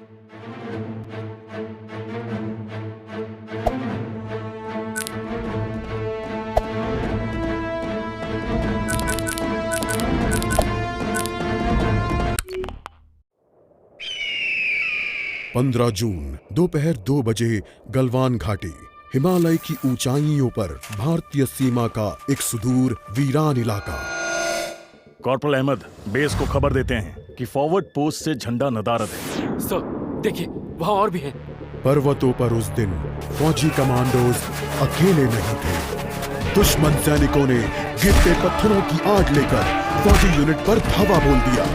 15 जून दोपहर 2 बजे गलवान घाटी, हिमालय की ऊंचाइयों पर भारतीय सीमा का एक सुदूर वीरान इलाका। कॉर्पोरल अहमद, बेस को खबर देते हैं कि फॉरवर्ड पोस्ट से झंडा नदारद है। सर देखिए, वहाँ और भी हैं। पर्वतों पर उस दिन फौजी कमांडोज अकेले नहीं थे। दुश्मन सैनिकों ने गिरते पत्थरों की आग लेकर फौजी यूनिट पर धावा बोल दिया।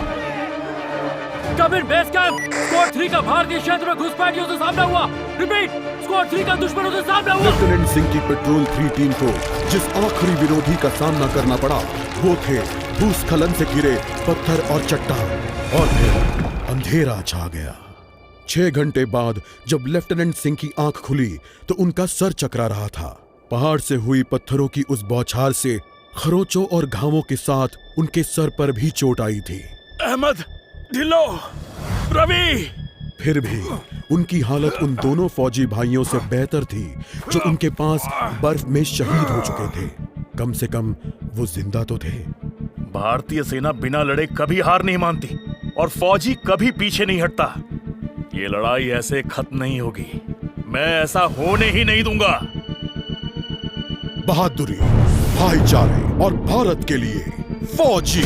कमिंग बेस कैंप, स्क्वाड 3 का भारतीय क्षेत्र में घुसपैठियों से सामना हुआ। रिपीट, स्क्वाड 3 का दुश्मनों से सामना हुआ। लेफ्टिनेंट सिंह की पेट्रोल 3 टीम को जिस आखिरी विरोधी का सामना करना पड़ा वो थे भूस्खलन से घिरे पत्थर और चट्टान। और फिर अंधेरा छा गया। 6 घंटे बाद जब लेफ्टिनेंट सिंह की आंख खुली तो उनका सर चकरा रहा था। पहाड़ से हुई पत्थरों की उस बौछार से खरोचों और घावों के साथ उनके सर पर भी चोट आई थी। अहमद, ढिल्लो, रवि। फिर भी उनकी हालत उन दोनों फौजी भाइयों से बेहतर थी जो उनके पास बर्फ में शहीद हो चुके थे। कम से कम वो जिंदा तो थे। भारतीय सेना बिना लड़े कभी हार नहीं मानती और फौजी कभी पीछे नहीं हटता। ये लड़ाई ऐसे खत्म नहीं होगी। मैं ऐसा होने ही नहीं दूंगा। बहादुरी, भाईचारे और भारत के लिए फौजी।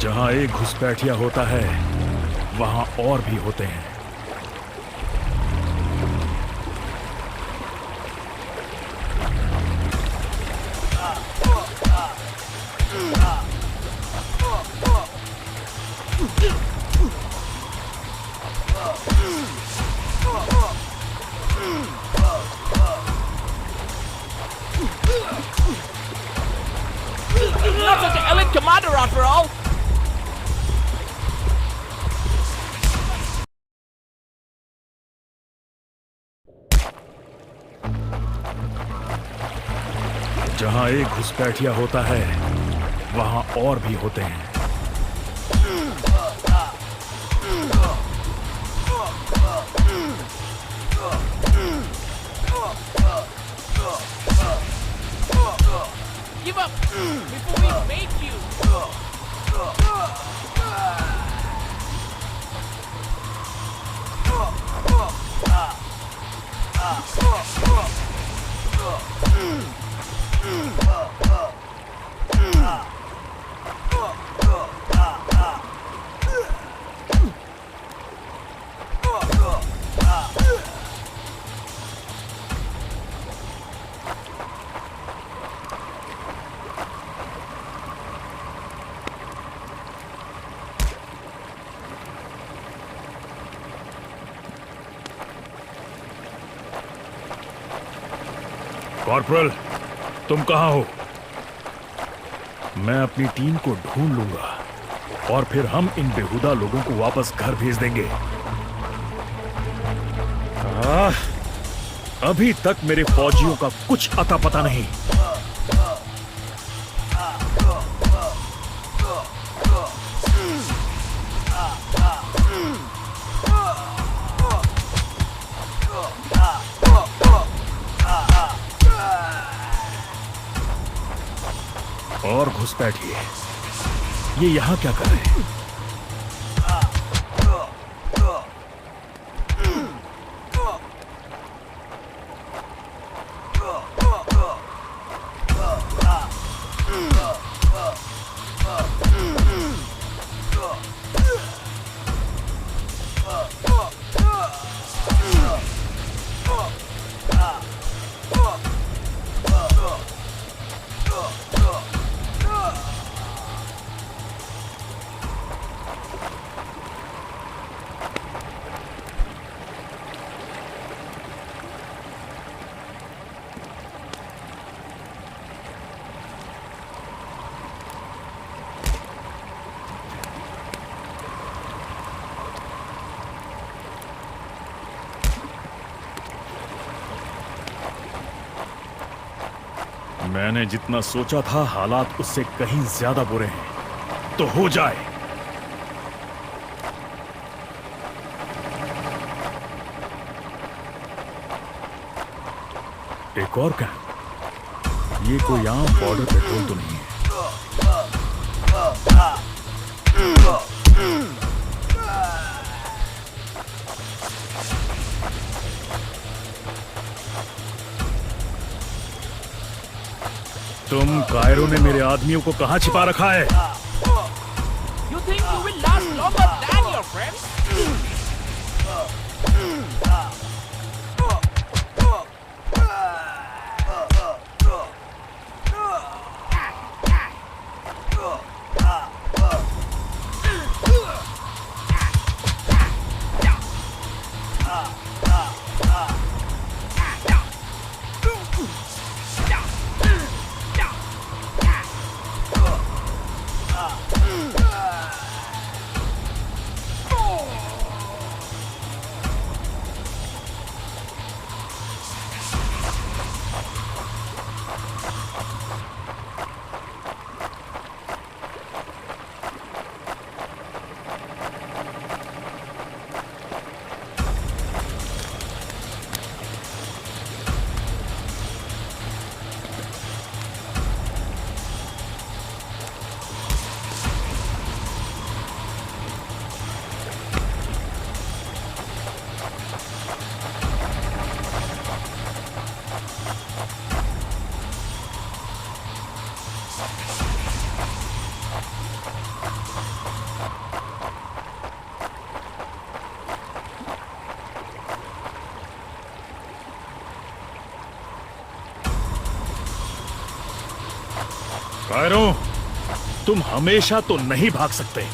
जहां एक घुसपैठिया होता है वहां और भी होते हैं। Not such an elite commander after all. जहां एक घुसपैठिया होता है वहां और भी होते हैं। Give up before we make you. Corporal, तुम कहां हो? मैं अपनी टीम को ढूंढ लूंगा और फिर हम इन बेहुदा लोगों को वापस घर भेज देंगे। अभी तक मेरे फौजियों का कुछ अता पता नहीं। और घुसपैठिए, ये यहां क्या कर रहे हैं? मैंने जितना सोचा था हालात उससे कहीं ज्यादा बुरे हैं। तो हो जाए। एक और कैंप। ये कोई आम बॉर्डर पेट्रोल तो नहीं है। तुम कायरो ने मेरे आदमियों को कहां छिपा रखा है? You think you will last longer than your friends? Cairo, तुम हमेशा तो नहीं भाग सकते।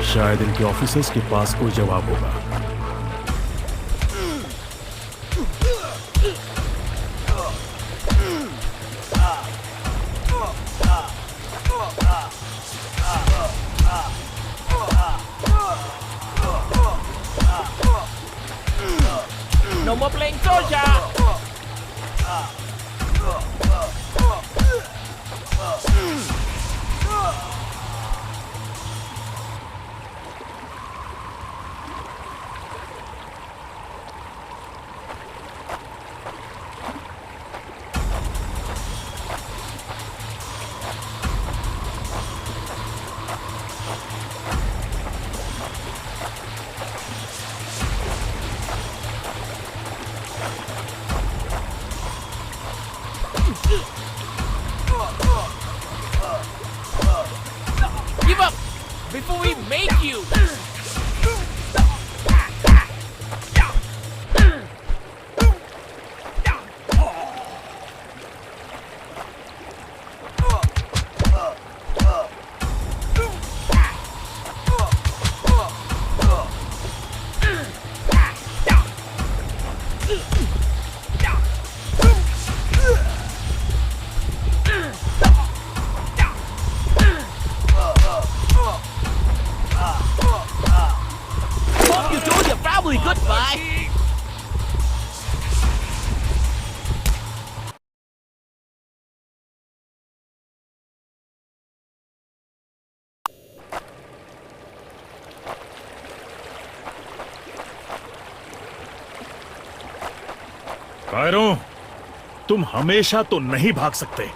शायद इनके ऑफिसर्स के पास कोई जवाब होगा। No more playing soldier. Give up before we make you. Hope you told your family goodbye. Cairo, तुम हमेशा तो नहीं भाग सकते।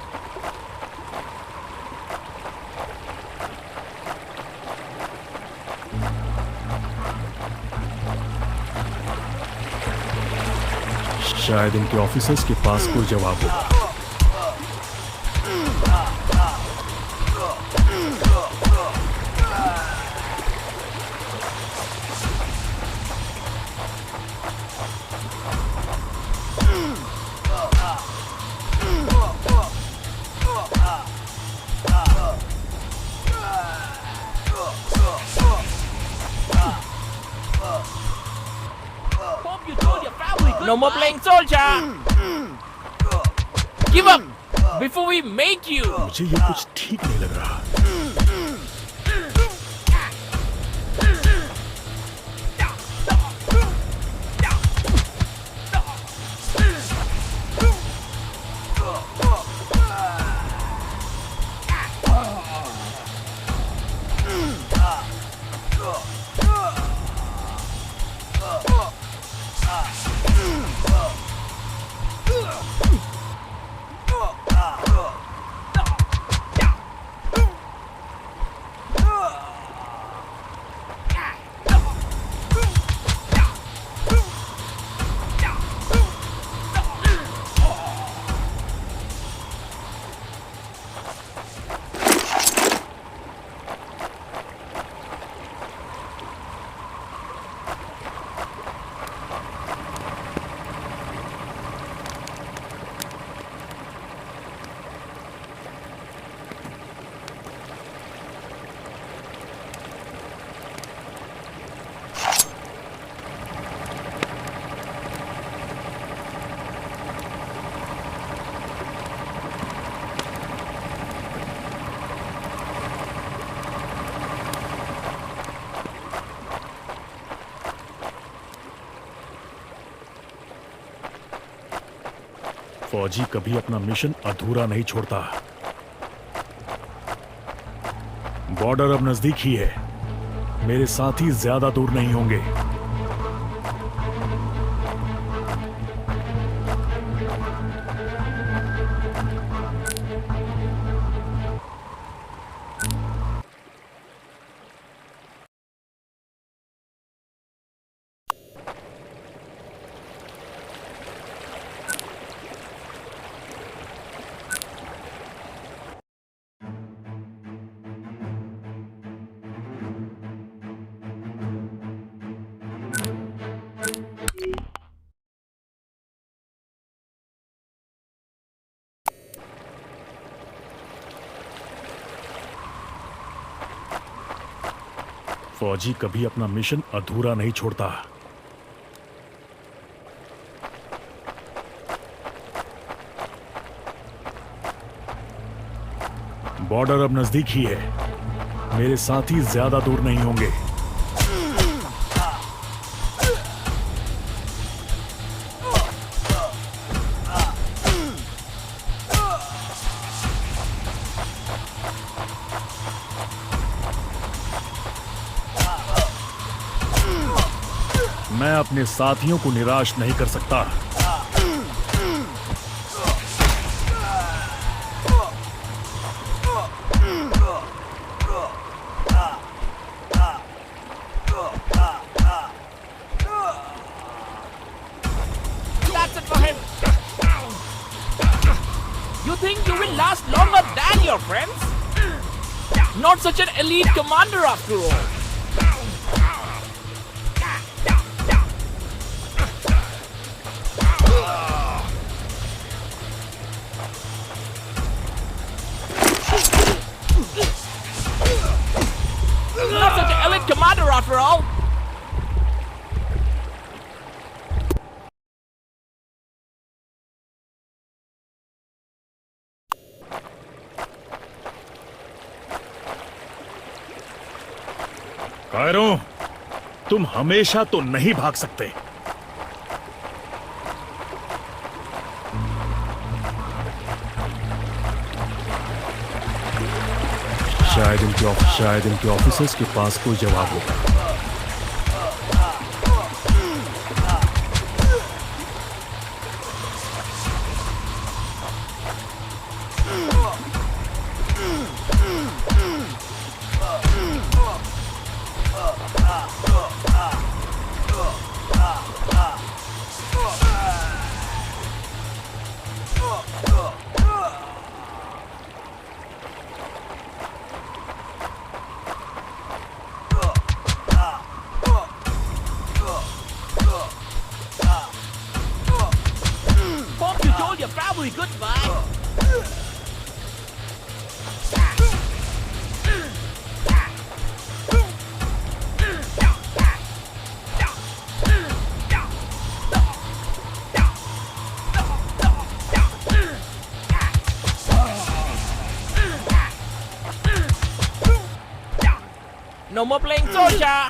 शायद इनके ऑफिसर्स के पास कोई जवाब होगा। Hope you told your family goodbye. No more playing soldier. Give up before we make you. मुझे ये कुछ ठीक नहीं लग रहा। फौजी कभी अपना मिशन अधूरा नहीं छोड़ता। बॉर्डर अब नजदीक ही है। मेरे साथी ज्यादा दूर नहीं होंगे। फौजी कभी अपना मिशन अधूरा नहीं छोड़ता। बॉर्डर अब नजदीक ही है। मेरे साथी ज्यादा दूर नहीं होंगे। मैं अपने साथियों को निराश नहीं कर सकता। That's it for him. You think you will last longer than your friends? Not such an elite commander after all. Not such an elite commander after all. Cairo, तुम हमेशा तो नहीं भाग सकते। शायद इनके ऑफिसर्स के पास कोई जवाब होगा। Hope you told your family goodbye. No more playing soldier.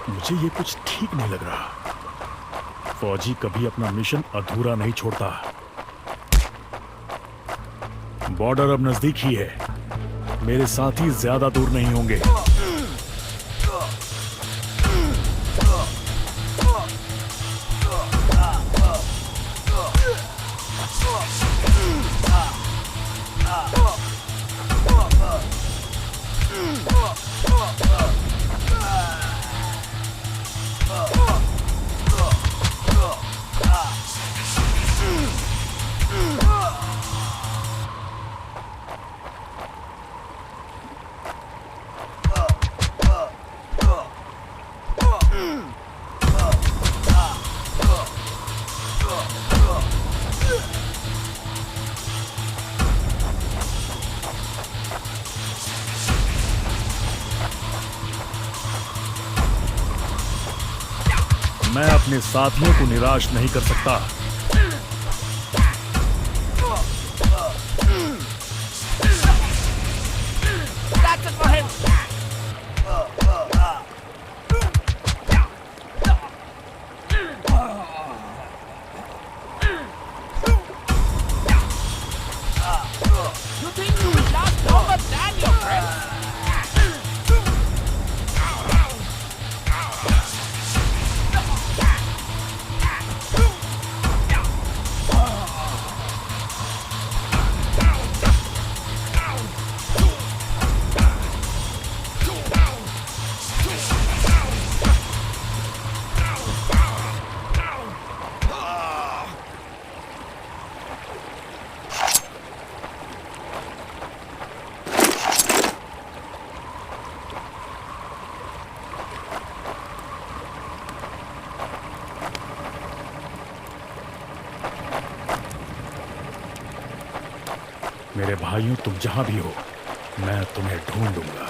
मुझे ये कुछ ठीक नहीं लग रहा। फौजी कभी अपना मिशन अधूरा नहीं छोड़ता। बॉर्डर अब नजदीक ही है। मेरे साथी ज्यादा दूर नहीं होंगे। अपने साथियों को निराश नहीं कर सकता। That's it for him. You think you will last longer than your friends? मेरे भाइयों, तुम जहां भी हो, मैं तुम्हें ढूंढूंगा।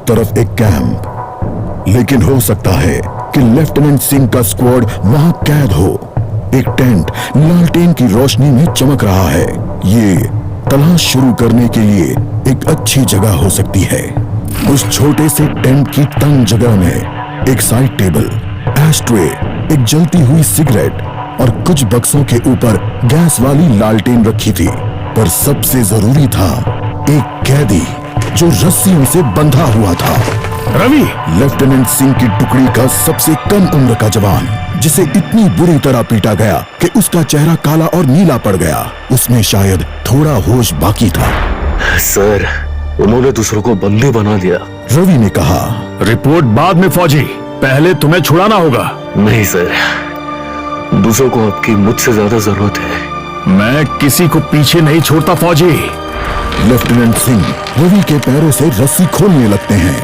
तरफ एक कैंप, लेकिन हो सकता है कि लेफ्टिनेंट सिंह का स्क्वाड वहां कैद हो। एक टेंट लालटेन की रोशनी में चमक रहा है। ये तलाश शुरू करने के लिए एक अच्छी जगह हो सकती है। उस छोटे से टेंट की तंग जगह में एक साइड टेबल, एस्ट्रे, एक जलती हुई सिगरेट और कुछ बक्सों के ऊपर गैस वाली लालटेन रखी थी। पर सबसे जरूरी था एक कैदी जो रस्सियों से बंधा हुआ था। रवि! लेफ्टिनेंट सिंह की टुकड़ी का सबसे कम उम्र का जवान, जिसे इतनी बुरी तरह पीटा गया कि उसका चेहरा काला और नीला पड़ गया। उसमें शायद थोड़ा होश बाकी था। सर, उन्होंने दूसरों को बंदी बना दिया। रवि ने कहा, रिपोर्ट बाद में फौजी, पहले तुम्हें छुड़ाना होगा। नहीं सर, दूसरों को आपकी मुझसे ज्यादा जरूरत है। मैं किसी को पीछे नहीं छोड़ता फौजी। लेफ्टिनेंट सिंह रवि के पैरों से रस्सी खोलने लगते हैं।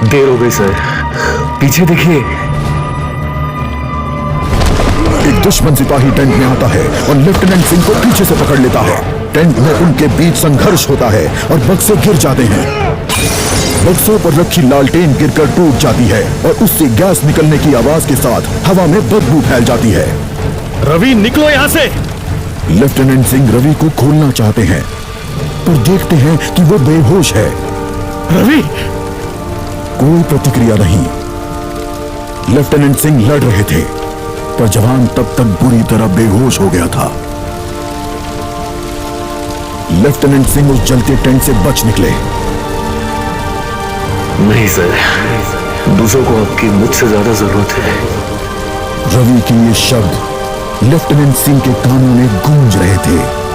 देर हो गई सर, पीछे देखिए। एक दुश्मन सिपाही टेंट में आता है और लेफ्टिनेंट सिंह को पीछे से पकड़ लेता है। टेंट में उनके बीच संघर्ष होता है और बक्से गिर जाते हैं। बक्सों पर रखी लालटेन गिरकर टूट जाती है और उससे गैस निकलने की आवाज के साथ हवा में बदबू फैल जाती है। रवि, निकलो यहां से! लेफ्टिनेंट सिंह रवि को खोलना चाहते हैं, पर देखते हैं कि वो बेहोश है। रवि! कोई प्रतिक्रिया नहीं। लेफ्टिनेंट सिंह लड़ रहे थे, पर जवान तब तक बुरी तरह बेहोश हो गया था। लेफ्टिनेंट सिंह उस जलते टेंट से बच निकले। नहीं सर, दूसरों को आपकी मुझसे ज्यादा जरूरत है। रवि के ये शब्द लेफ्टिनेंट सिंह के कानों में गूंज रहे थे।